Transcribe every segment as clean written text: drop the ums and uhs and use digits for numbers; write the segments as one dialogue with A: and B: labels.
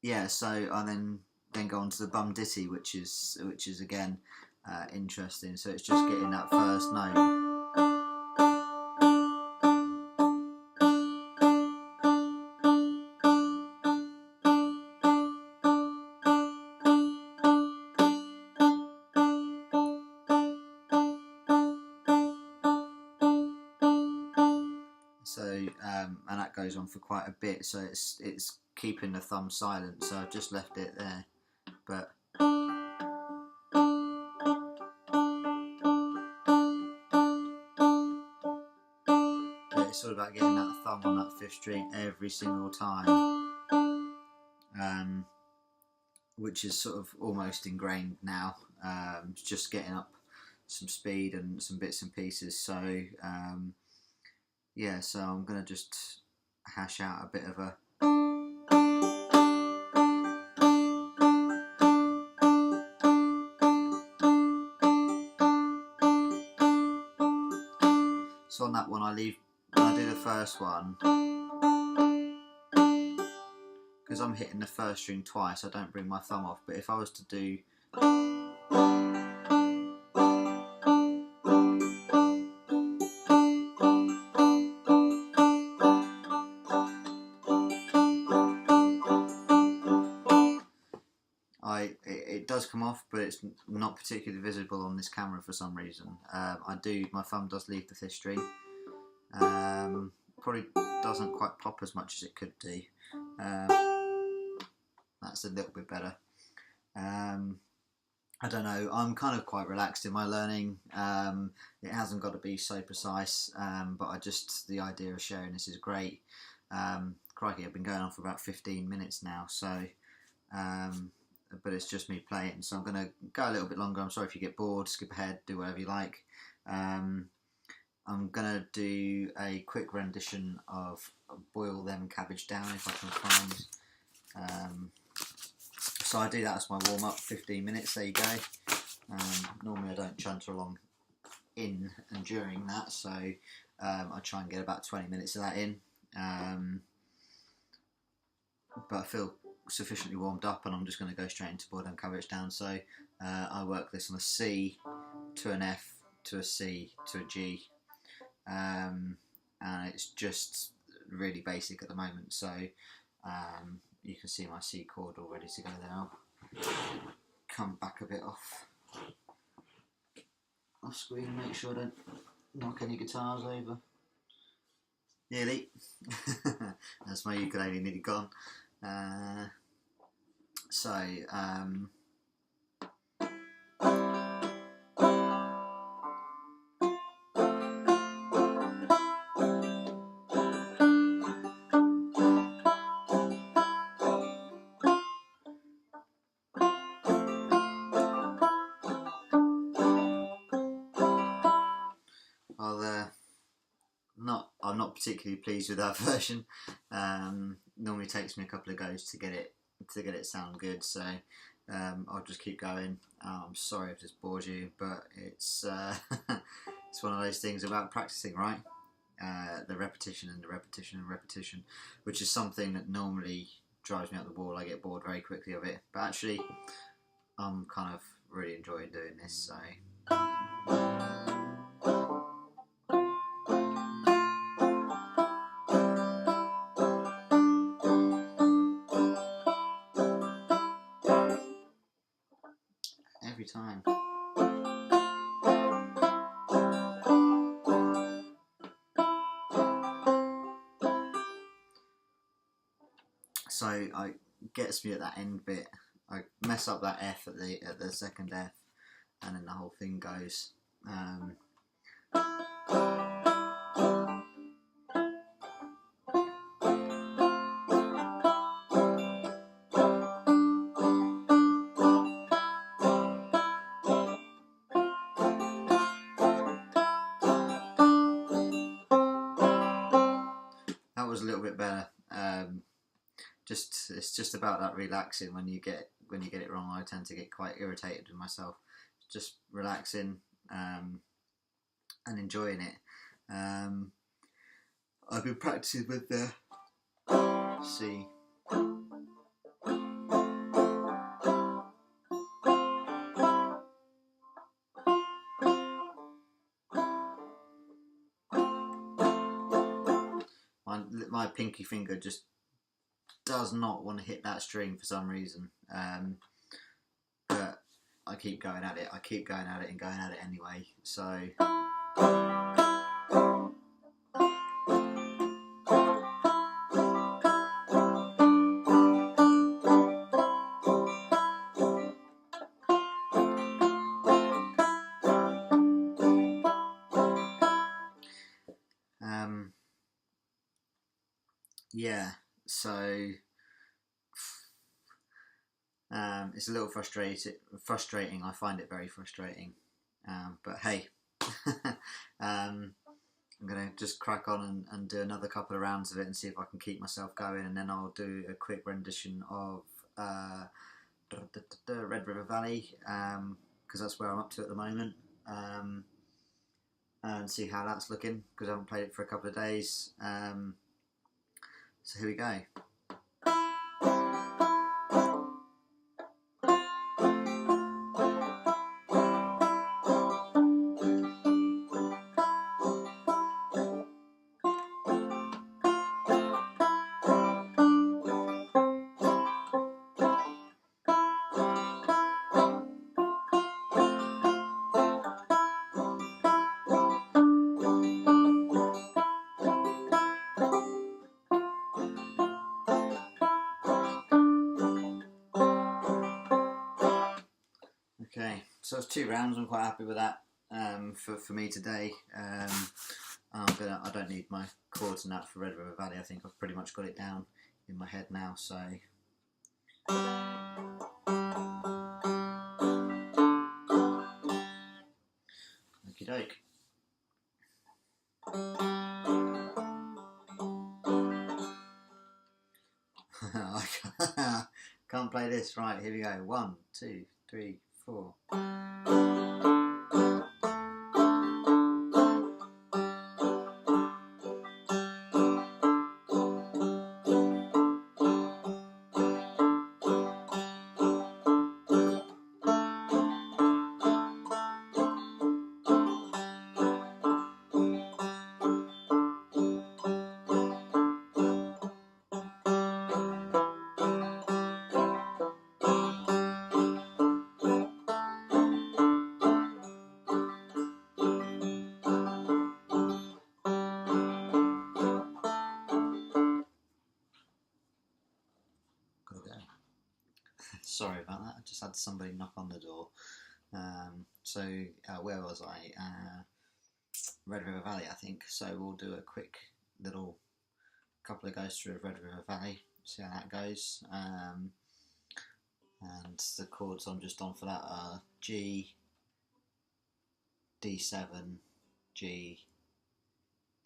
A: yeah, so I then go on to the bum ditty, which is again interesting. So it's just getting that first note. So and that goes on for quite a bit. So it's keeping the thumb silent. So I've just left it there, but it's sort of about getting that thumb on that fifth string every single time, which is sort of almost ingrained now. It's just getting up some speed and some bits and pieces. So yeah, so I'm gonna just hash out a bit of a. So on that one, I do the first one because I'm hitting the first string twice. I don't bring my thumb off, but if I was to do it does come off, but it's not particularly visible on this camera for some reason. My thumb does leave the fifth string. Probably doesn't quite pop as much as it could do. That's a little bit better. I don't know, I'm kind of quite relaxed in my learning. It hasn't got to be so precise, but the idea of sharing this is great. Crikey, I've been going on for about 15 minutes now, so but it's just me playing, so I'm going to go a little bit longer. I'm sorry if you get bored, skip ahead, do whatever you like. I'm going to do a quick rendition of Boil Them Cabbage Down if I can find. So I do that as my warm-up, 15 minutes, there you go. Normally I don't chunter along in and during that, so I try and get about 20 minutes of that in. But I feel sufficiently warmed up and I'm just going to go straight into Boil Them Cabbage Down. So I work this on a C to an F to a C to a G, and it's just really basic at the moment. So you can see my C chord all ready to go there. I'll come back a bit off screen and make sure I don't knock any guitars over. Nearly. That's my ukulele nearly gone. I'm not particularly pleased with that version. Normally takes me a couple of goes to get it sound good. So I'll just keep going. I'm sorry if this bores you, but it's it's one of those things about practicing, right? The repetition and the repetition and repetition, which is something that normally drives me up the wall. I get bored very quickly of it, but actually I'm kind of really enjoying doing this. So. Every time. So it gets me at that end bit. I mess up that F at the second F, and then the whole thing goes. That was a little bit better. It's just about that relaxing. When you get it wrong, I tend to get quite irritated with myself. Just relaxing and enjoying it. I've been practicing with the C. my pinky finger just does not want to hit that string for some reason. But I keep going at it. I keep going at it and going at it anyway. So. Yeah, so it's a little frustrating. I find it very frustrating. But hey, I'm going to just crack on and do another couple of rounds of it and see if I can keep myself going, and then I'll do a quick rendition of Red River Valley, because that's where I'm up to at the moment, and see how that's looking, because I haven't played it for a couple of days. So here we go. Okay, so it's 2 rounds. I'm quite happy with that for me today. I don't need my chords and that for Red River Valley. I think I've pretty much got it down in my head now. So. Okie doke. I can't play this. Right, here we go. 1, 2, 3, 4. Sorry about that, I just had somebody knock on the door. Where was I? Red River Valley, I think. So we'll do a quick little couple of goes through of Red River Valley, see how that goes. And the chords I'm just on for that are G, D7, G,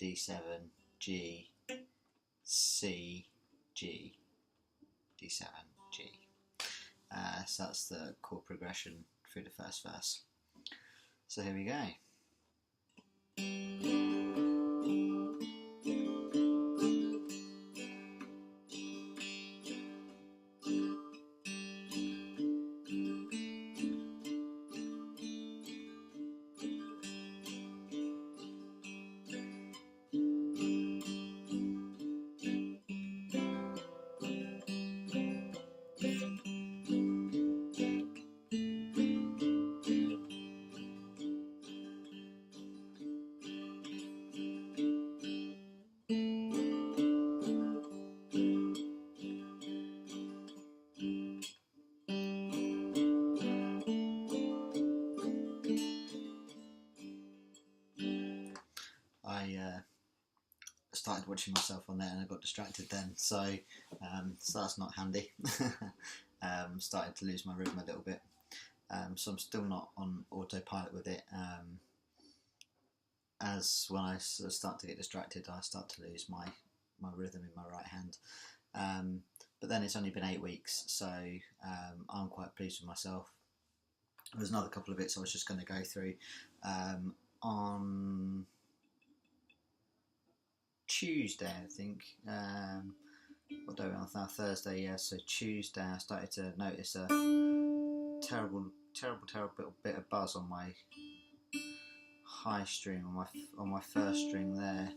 A: D7, G, C, G, D7, G. So that's the chord progression through the first verse. So here we go. I started watching myself on there and I got distracted then, so that's not handy. Started to lose my rhythm a little bit, so I'm still not on autopilot with it. As when I start to get distracted, I start to lose my rhythm in my right hand. But then it's only been 8 weeks, so I'm quite pleased with myself. There's another couple of bits I was just going to go through. On Tuesday, I think. What day are we on now? Thursday, yeah. So Tuesday, I started to notice a terrible bit of buzz on my high string, on my first string there.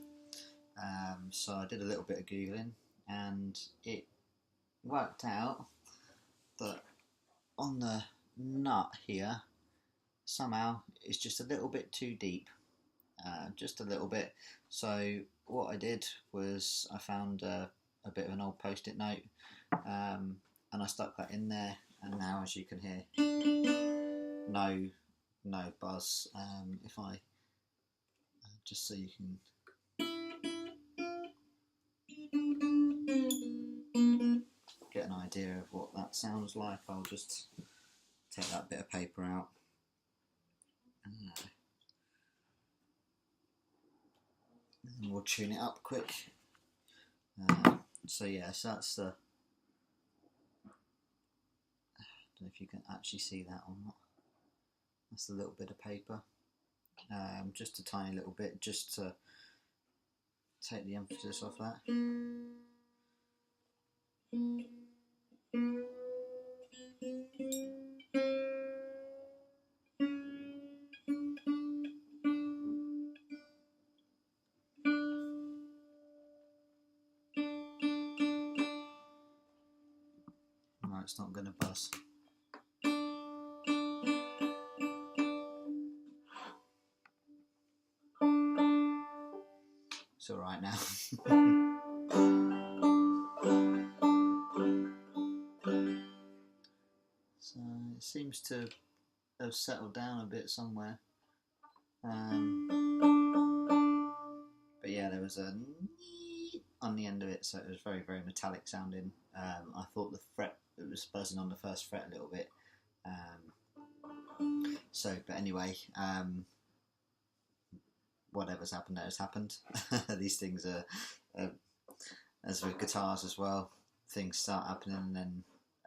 A: So I did a little bit of Googling, and it worked out that on the nut here, somehow it's just a little bit too deep, just a little bit. So what I did was I found a bit of an old post-it note, and I stuck that in there, and now, as you can hear, no buzz. If I just so you can get an idea of what that sounds like, I'll just take that bit of paper out. And we'll tune it up quick. So yes, that's the. I don't know if you can actually see that or not. That's a little bit of paper, just a tiny little bit, just to take the emphasis off that. No, it's not going to buzz. It's alright now. So it seems to have settled down a bit somewhere. But yeah, there was a on the end of it, so it was very, very metallic sounding. I thought the fret, it was buzzing on the first fret a little bit. But anyway, whatever's happened there has happened. These things are, as with guitars as well, things start happening and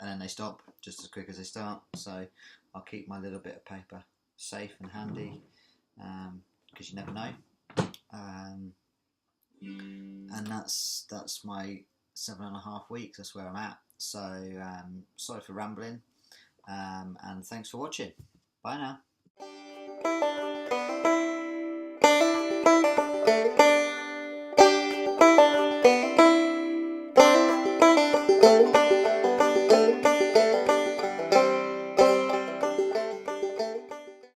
A: then they stop just as quick as they start. So I'll keep my little bit of paper safe and handy, because you never know. And that's my 7.5 weeks. That's where I'm at. So sorry for rambling, and thanks for watching. Bye now.